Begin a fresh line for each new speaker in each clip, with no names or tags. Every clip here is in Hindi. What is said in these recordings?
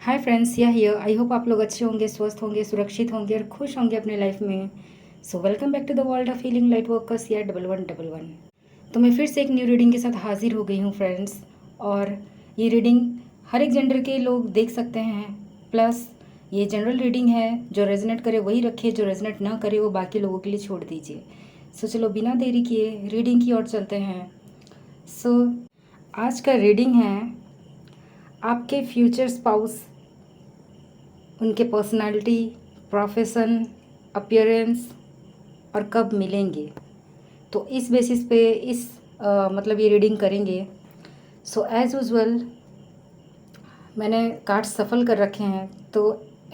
हाय फ्रेंड्स, या हियर। आई होप आप लोग अच्छे होंगे, स्वस्थ होंगे, सुरक्षित होंगे और खुश होंगे अपने लाइफ में। So welcome back to the world of healing light workers या 1111। तो मैं फिर से एक न्यू रीडिंग के साथ हाजिर हो गई हूँ फ्रेंड्स। और ये रीडिंग हर एक जेंडर के लोग देख सकते हैं। प्लस ये जनरल रीडिंग है, जो रेजोनेट करे वही रखिए, जो रेजोनेट ना करे वो बाकी लोगों के लिए छोड़ दीजिए। सो चलो बिना देरी किए रीडिंग की ओर चलते हैं। सो आज का रीडिंग है आपके फ्यूचर स्पाउस, उनके पर्सनालिटी, प्रोफेशन, अपीयरेंस और कब मिलेंगे। तो इस बेसिस पे मतलब ये रीडिंग करेंगे। सो एज़ यूजुअल मैंने कार्ड सफल कर रखे हैं। तो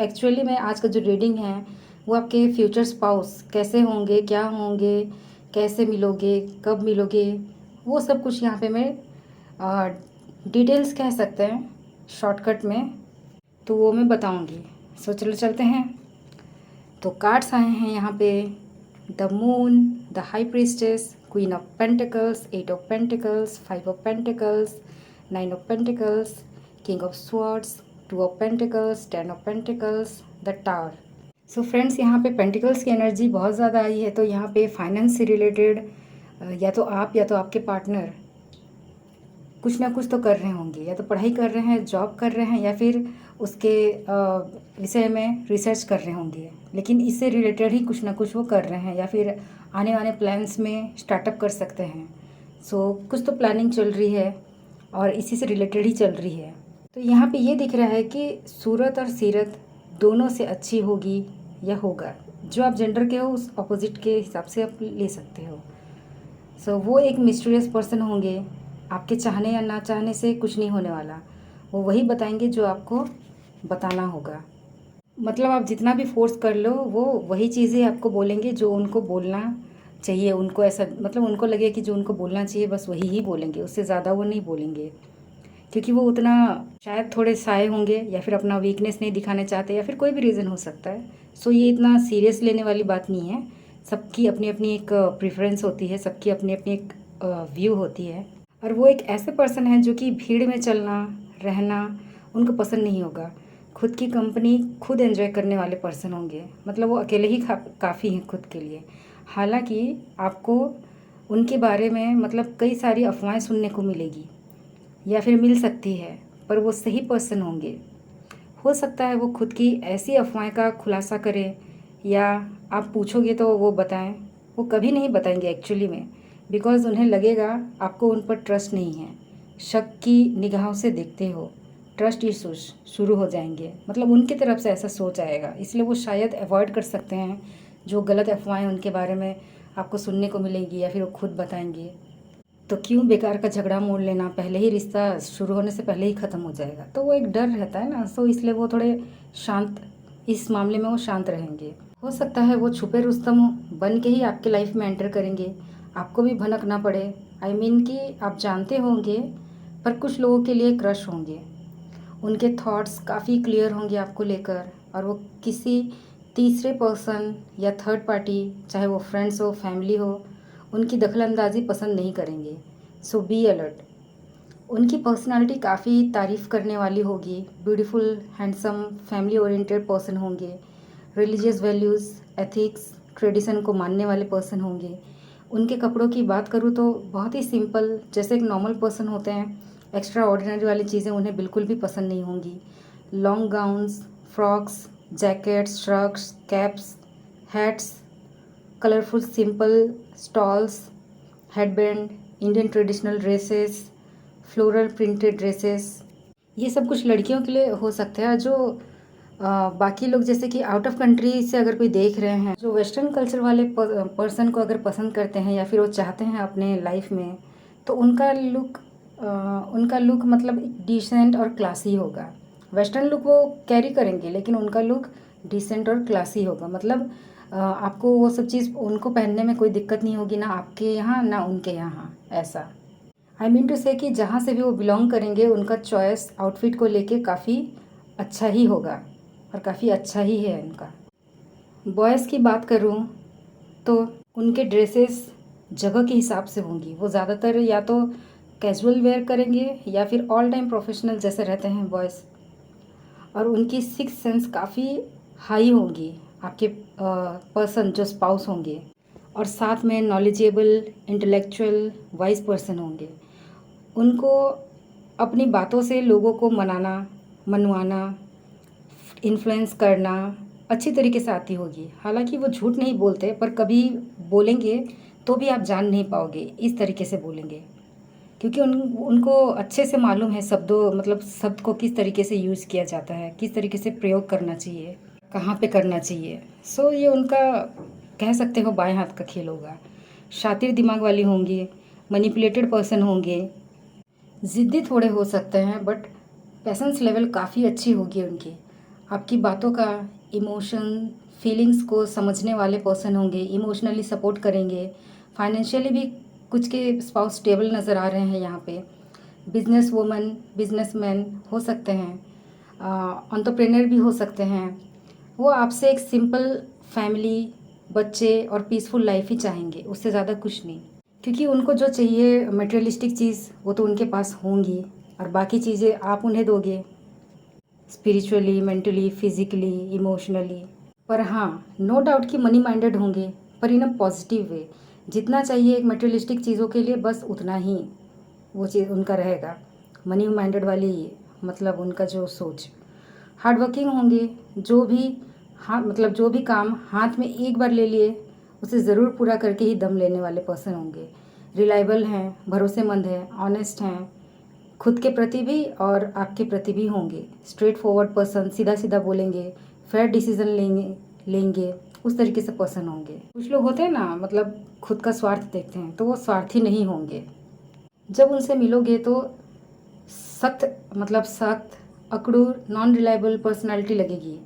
एक्चुअली में आज का जो रीडिंग है वो आपके फ्यूचर स्पाउस कैसे होंगे, क्या होंगे, कैसे मिलोगे, कब मिलोगे, वो सब कुछ यहाँ पे मैं डिटेल्स कह सकते हैं शॉर्टकट में, तो वो मैं बताऊंगी। सो चलो चलते हैं। तो कार्ड्स आए हैं यहाँ पे the moon, the high priestess, queen of pentacles, 8 of pentacles, 5 of pentacles, 9 of pentacles, king of swords, 2 of pentacles, 10 of pentacles, the tower. So friends, यहाँ पे पेंटिकल्स की एनर्जी बहुत ज़्यादा आई है। तो यहाँ पे फाइनेंस से रिलेटेड या तो आप या तो आपके पार्टनर कुछ ना कुछ तो कर रहे होंगे, या तो पढ़ाई कर रहे हैं, जॉब कर रहे हैं, या फिर उसके विषय में रिसर्च कर रहे होंगे। लेकिन इससे रिलेटेड ही कुछ ना कुछ वो कर रहे हैं, या फिर आने वाले प्लान्स में स्टार्टअप कर सकते हैं। सो कुछ तो प्लानिंग चल रही है और इसी से रिलेटेड ही चल रही है। तो यहाँ पे ये दिख रहा है कि सूरत और सीरत दोनों से अच्छी होगी या होगा। जो आप जेंडर के हो उस अपोजिट के हिसाब से आप ले सकते हो। सो वो एक मिस्टीरियस पर्सन होंगे। आपके चाहने या ना चाहने से कुछ नहीं होने वाला। वो वही बताएंगे जो आपको बताना होगा। मतलब आप जितना भी फोर्स कर लो वो वही चीज़ें आपको बोलेंगे जो उनको बोलना चाहिए। उनको ऐसा मतलब उनको लगे कि जो उनको बोलना चाहिए बस वही ही बोलेंगे, उससे ज़्यादा वो नहीं बोलेंगे। क्योंकि वो उतना शायद थोड़े साए होंगे, या फिर अपना वीकनेस नहीं दिखाने चाहते, या फिर कोई भी रीज़न हो सकता है। सो ये इतना सीरियस लेने वाली बात नहीं है। सबकी अपनी अपनी एक प्रेफरेंस होती है, सबकी अपनी अपनी एक व्यू होती है। और वो एक ऐसे पर्सन है जो कि भीड़ में चलना रहना उनको पसंद नहीं होगा। खुद की कंपनी खुद एंजॉय करने वाले पर्सन होंगे। मतलब वो अकेले ही काफ़ी हैं खुद के लिए। हालांकि आपको उनके बारे में मतलब कई सारी अफवाहें सुनने को मिलेगी या फिर मिल सकती है, पर वो सही पर्सन होंगे। हो सकता है वो खुद की ऐसी अफवाहें का खुलासा करें, या आप पूछोगे तो वो बताएं। वो कभी नहीं बताएंगे एक्चुअली में, बिकॉज़ उन्हें लगेगा आपको उन पर ट्रस्ट नहीं है। शक की निगाहों से देखते हो, ट्रस्ट इश्यूज शुरू हो जाएंगे। मतलब उनकी तरफ से ऐसा सोच आएगा, इसलिए वो शायद अवॉइड कर सकते हैं जो गलत अफवाहें उनके बारे में आपको सुनने को मिलेंगी, या फिर वो खुद बताएंगे। तो क्यों बेकार का झगड़ा मोड़ लेना, पहले ही रिश्ता शुरू होने से पहले ही ख़त्म हो जाएगा। तो वो एक डर रहता है ना, सो इसलिए वो थोड़े शांत, इस मामले में वो शांत रहेंगे। हो सकता है वो छुपे रुस्तम बन के ही आपके लाइफ में एंटर करेंगे, आपको भी भनक ना पड़े। आई मीन कि आप जानते होंगे, पर कुछ लोगों के लिए क्रश होंगे। उनके थॉट्स काफ़ी क्लियर होंगे आपको लेकर, और वो किसी तीसरे पर्सन या थर्ड पार्टी, चाहे वो फ्रेंड्स हो, फैमिली हो, उनकी दखलंदाजी पसंद नहीं करेंगे। सो बी अलर्ट। उनकी पर्सनालिटी काफ़ी तारीफ़ करने वाली होगी। Beautiful, handsome, family oriented person होंगे। रिलीजियस वैल्यूज़, एथिक्स, ट्रेडिशन को मानने वाले पर्सन होंगे। उनके कपड़ों की बात करूँ तो बहुत ही सिंपल, जैसे एक नॉर्मल पर्सन होते हैं। एक्स्ट्रा ऑर्डिनरी वाली चीज़ें उन्हें बिल्कुल भी पसंद नहीं होंगी। Long gowns, frocks, jackets, shrugs, caps, hats, colourful simple stoles, headband, Indian traditional dresses, floral printed dresses, ये सब कुछ लड़कियों के लिए हो सकता है। जो बाकी लोग जैसे कि आउट ऑफ कंट्री से अगर कोई देख रहे हैं, जो वेस्टर्न कल्चर वाले पर्सन को अगर पसंद करते हैं या फिर वो चाहते हैं अपने लाइफ में, तो उनका लुक मतलब डिसेंट और क्लासी होगा। वेस्टर्न लुक वो कैरी करेंगे, लेकिन उनका लुक डिसेंट और क्लासी होगा। मतलब आपको वो सब चीज़ उनको पहनने में कोई दिक्कत नहीं होगी, ना आपके यहाँ ना उनके यहाँ। ऐसा आई मीन टू से कि जहाँ से भी वो बिलोंग करेंगे, उनका चॉइस आउटफिट को लेके काफ़ी अच्छा ही होगा, और काफ़ी अच्छा ही है उनका। बॉयज़ की बात करूँ तो उनके ड्रेसेस जगह के हिसाब से होंगी। वो ज़्यादातर या तो कैजुअल वेयर करेंगे, या फिर ऑल टाइम प्रोफेशनल जैसे रहते हैं बॉयज़, और उनकी सिक्स सेंस काफ़ी हाई होंगी, आपके पर्सन जो स्पाउस होंगे। और साथ में नॉलेजेबल, इंटेलेक्चुअल, वाइज पर्सन होंगे। उनको अपनी बातों से लोगों को मनवाना, इन्फ्लुएंस करना अच्छी तरीके से आती होगी। हालांकि वो झूठ नहीं बोलते, पर कभी बोलेंगे तो भी आप जान नहीं पाओगे, इस तरीके से बोलेंगे। क्योंकि उनको अच्छे से मालूम है शब्दों मतलब शब्द को किस तरीके से यूज़ किया जाता है, किस तरीके से प्रयोग करना चाहिए, कहाँ पे करना चाहिए। सो ये उनका कह सकते हो बाएं हाथ का खेल होगा। शातिर दिमाग वाली होंगी, मैनिपुलेटेड पर्सन होंगे, ज़िद्दी थोड़े हो सकते हैं, बट पेशेंस लेवल काफ़ी अच्छी होगी उनकी। आपकी बातों का, इमोशन, फीलिंग्स को समझने वाले पर्सन होंगे, इमोशनली सपोर्ट करेंगे। फाइनेंशियली भी कुछ के स्पाउस स्टेबल नज़र आ रहे हैं यहाँ पे। बिजनेस वूमन, बिजनेसमैन हो सकते हैं, एंटरप्रेन्योर भी हो सकते हैं। वो आपसे एक सिंपल फैमिली, बच्चे और पीसफुल लाइफ ही चाहेंगे, उससे ज़्यादा कुछ नहीं। क्योंकि उनको जो चाहिए मटेरियलिस्टिक चीज़ वो तो उनके पास होंगी, और बाकी चीज़ें आप उन्हें दोगे, स्पिरिचुअली, मेंटली, फिजिकली, इमोशनली। पर हाँ, नो डाउट कि मनी माइंडेड होंगे, पर इन अ पॉजिटिव वे। जितना चाहिए एक मटेरियलिस्टिक चीज़ों के लिए बस उतना ही वो चीज़ उनका रहेगा। मनी माइंडेड वाली मतलब उनका जो सोच। हार्ड वर्किंग होंगे, जो भी हाँ मतलब जो भी काम हाथ में एक बार ले लिए उसे ज़रूर पूरा करके ही दम लेने वाले पर्सन होंगे। रिलायबल हैं, भरोसेमंद हैं, ऑनेस्ट हैं, खुद के प्रति भी और आपके प्रति भी होंगे। स्ट्रेट फॉरवर्ड पर्सन, सीधा सीधा बोलेंगे, फेयर डिसीजन लेंगे उस तरीके से पर्सन होंगे। कुछ लोग होते हैं ना, मतलब खुद का स्वार्थ देखते हैं, तो वो स्वार्थी नहीं होंगे। जब उनसे मिलोगे तो सख्त, अकड़ू, नॉन रिलायबल पर्सनालिटी लगेगी।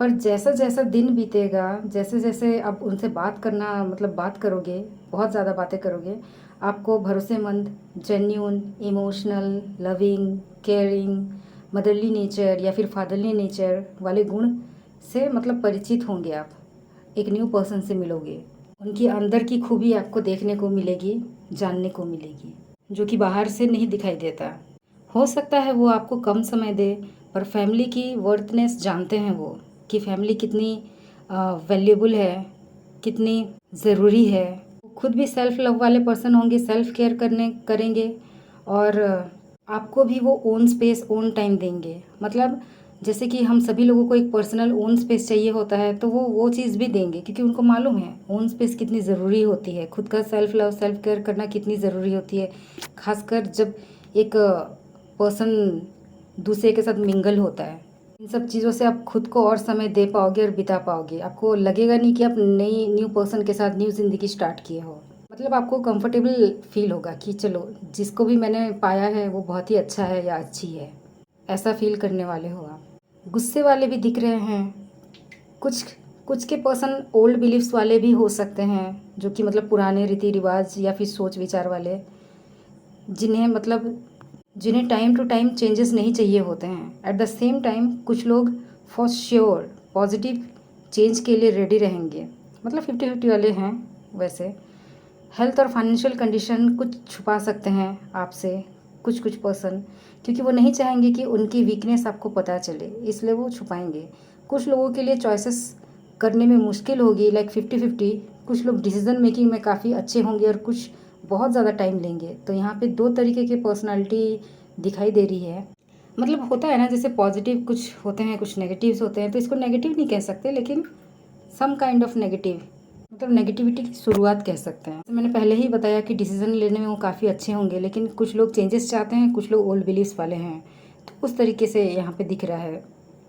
पर जैसा जैसा दिन बीतेगा, जैसे जैसे आप उनसे बात करोगे, बहुत ज़्यादा बातें करोगे, आपको भरोसेमंद, genuine, emotional, loving, caring, motherly nature या फिर फादरली नेचर वाले गुण से परिचित होंगे आप। एक न्यू पर्सन से मिलोगे, उनकी अंदर की खूबी आपको देखने को मिलेगी, जानने को मिलेगी, जो कि बाहर से नहीं दिखाई देता। हो सकता है वो आपको कम समय दे, पर फैमिली की वर्थनेस जानते हैं वो, कि फैमिली कितनी वैल्यूबल है, कितनी ज़रूरी है। खुद भी सेल्फ लव वाले पर्सन होंगे, सेल्फ केयर करेंगे, और आपको भी वो ओन स्पेस, ओन टाइम देंगे। मतलब जैसे कि हम सभी लोगों को एक पर्सनल ओन स्पेस चाहिए होता है, तो वो चीज़ भी देंगे, क्योंकि उनको मालूम है ओन स्पेस कितनी ज़रूरी होती है, खुद का सेल्फ लव, सेल्फ केयर करना कितनी ज़रूरी होती है। खासकर जब एक पर्सन दूसरे के साथ मिंगल होता है, इन सब चीज़ों से आप खुद को और समय दे पाओगे और बिता पाओगे। आपको लगेगा नहीं कि आप न्यू पर्सन के साथ न्यू ज़िंदगी स्टार्ट किए हो। आपको कंफर्टेबल फील होगा कि चलो, जिसको भी मैंने पाया है वो बहुत ही अच्छा है या अच्छी है, ऐसा फील करने वाले हो आप। गुस्से वाले भी दिख रहे हैं। कुछ कुछ के पर्सन ओल्ड बिलीफ्स वाले भी हो सकते हैं, जो कि पुराने रीति रिवाज या फिर सोच विचार वाले, जिन्हें टाइम टू टाइम चेंजेस नहीं चाहिए होते हैं। एट द सेम टाइम कुछ लोग फॉर श्योर पॉजिटिव चेंज के लिए रेडी रहेंगे, 50-50 वाले हैं वैसे। हेल्थ और फाइनेंशियल कंडीशन कुछ छुपा सकते हैं आपसे कुछ पर्सन, क्योंकि वो नहीं चाहेंगे कि उनकी वीकनेस आपको पता चले, इसलिए वो छुपाएंगे। कुछ लोगों के लिए चॉइसेस करने में मुश्किल होगी, लाइक 50-50। कुछ लोग डिसीजन मेकिंग में काफ़ी अच्छे होंगे और कुछ बहुत ज़्यादा टाइम लेंगे। तो यहाँ पे दो तरीके की पर्सनालिटी दिखाई दे रही है। होता है ना, जैसे पॉजिटिव कुछ होते हैं, कुछ नेगेटिव्स होते हैं, तो इसको नेगेटिव नहीं कह सकते, लेकिन some kind of negative, negativity की शुरुआत कह सकते हैं। तो मैंने पहले ही बताया कि डिसीजन लेने में वो काफ़ी अच्छे होंगे, लेकिन कुछ लोग चेंजेस चाहते हैं, कुछ लोग ओल्ड बिलीव्स वाले हैं। तो उस तरीके से यहाँ पे दिख रहा है।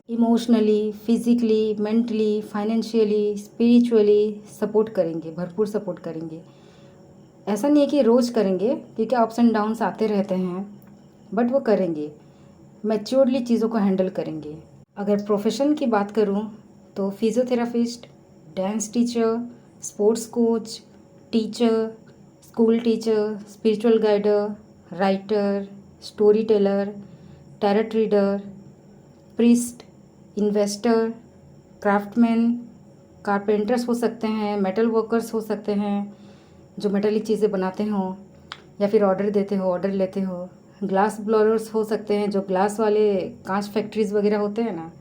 Emotionally, physically, mentally, financially, spiritually support करेंगे, भरपूर सपोर्ट करेंगे। ऐसा नहीं है कि रोज़ करेंगे, क्योंकि अप्स एंड डाउन्स आते रहते हैं, बट वो करेंगे। मैच्योरली चीज़ों को हैंडल करेंगे। अगर प्रोफेशन की बात करूँ तो physiotherapist, dance teacher, sports coach, teacher, school teacher, spiritual guider, writer, story teller, tarot reader, priest, investor, craftman, carpenters हो सकते हैं, मेटल वर्कर्स हो सकते हैं, जो मेटलिक चीज़ें बनाते हो या फिर ऑर्डर देते हो, ऑर्डर लेते हो, ग्लास ब्लोअर्स हो सकते हैं, जो ग्लास वाले कांच फैक्ट्रीज वगैरह होते हैं ना।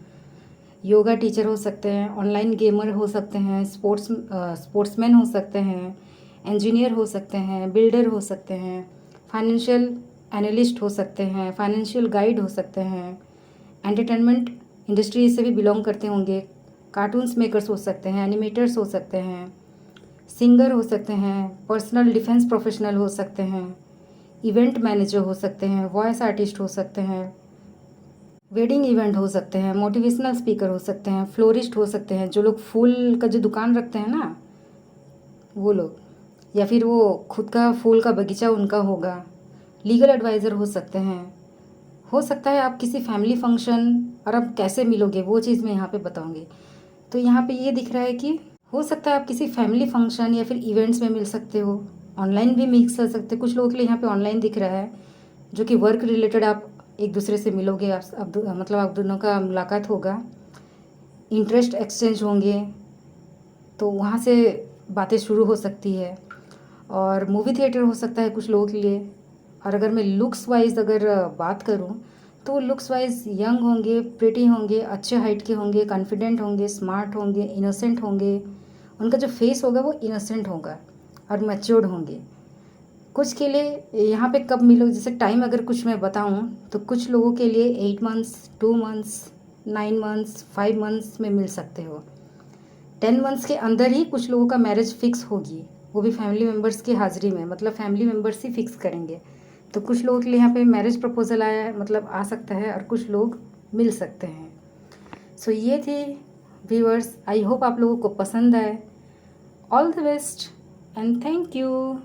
योगा टीचर हो सकते हैं, ऑनलाइन गेमर हो सकते हैं, स्पोर्ट्समैन हो सकते हैं, इंजीनियर हो सकते हैं, बिल्डर हो सकते हैं, फाइनेंशियल एनालिस्ट हो सकते हैं, फाइनेंशियल गाइड हो सकते हैं, एंटरटेनमेंट इंडस्ट्री से भी बिलोंग करते होंगे, कार्टून्स मेकर्स हो सकते हैं, एनिमेटर्स हो सकते हैं, सिंगर हो सकते हैं, पर्सनल डिफेंस प्रोफेशनल हो सकते हैं, इवेंट मैनेजर हो सकते हैं, वॉइस आर्टिस्ट हो सकते हैं, वेडिंग इवेंट हो सकते हैं, मोटिवेशनल स्पीकर हो सकते हैं, फ्लोरिस्ट हो सकते हैं, जो लोग फूल का जो दुकान रखते हैं ना वो लोग, या फिर वो खुद का फूल का बगीचा उनका होगा, लीगल एडवाइज़र हो सकते हैं। हो सकता है आप किसी फैमिली फंक्शन, और आप कैसे मिलोगे वो चीज़ मैं यहाँ पे बताऊँगी। तो यहाँ पे ये दिख रहा है कि हो सकता है आप किसी फैमिली फंक्शन या फिर इवेंट्स में मिल सकते हो, ऑनलाइन भी मिल सकते हैं। कुछ लोगों के लिए यहाँ पे ऑनलाइन दिख रहा है, जो कि वर्क रिलेटेड आप एक दूसरे से मिलोगे, मतलब आप दोनों का मुलाकात होगा, इंटरेस्ट एक्सचेंज होंगे, तो वहाँ से बातें शुरू हो सकती है। और मूवी थिएटर हो सकता है कुछ लोगों के लिए। और अगर मैं लुक्स वाइज अगर बात करूँ, तो लुक्स वाइज यंग होंगे, प्रिटी होंगे, अच्छे हाइट के होंगे, कॉन्फिडेंट होंगे, स्मार्ट होंगे, इनोसेंट होंगे। उनका जो फेस होगा वो इनोसेंट होगा और मैच्योर्ड होंगे। कुछ के लिए यहाँ पे कब मिलो, जैसे टाइम अगर कुछ मैं बताऊँ, तो कुछ लोगों के लिए 8 मंथ्स, 2 मंथ्स, 9 मंथ्स, 5 मंथ्स में मिल सकते हो। 10 मंथ्स के अंदर ही कुछ लोगों का मैरिज फिक्स होगी, वो भी फैमिली मेम्बर्स की हाज़िरी में, मतलब फैमिली मेम्बर्स ही फिक्स करेंगे। तो कुछ लोगों के लिए यहाँ पे मैरिज प्रपोजल आया है, मतलब आ सकता है, और कुछ लोग मिल सकते हैं। सो ये थी व्यूअर्स, आई होप आप लोगों को पसंद आए। All the best and thank you.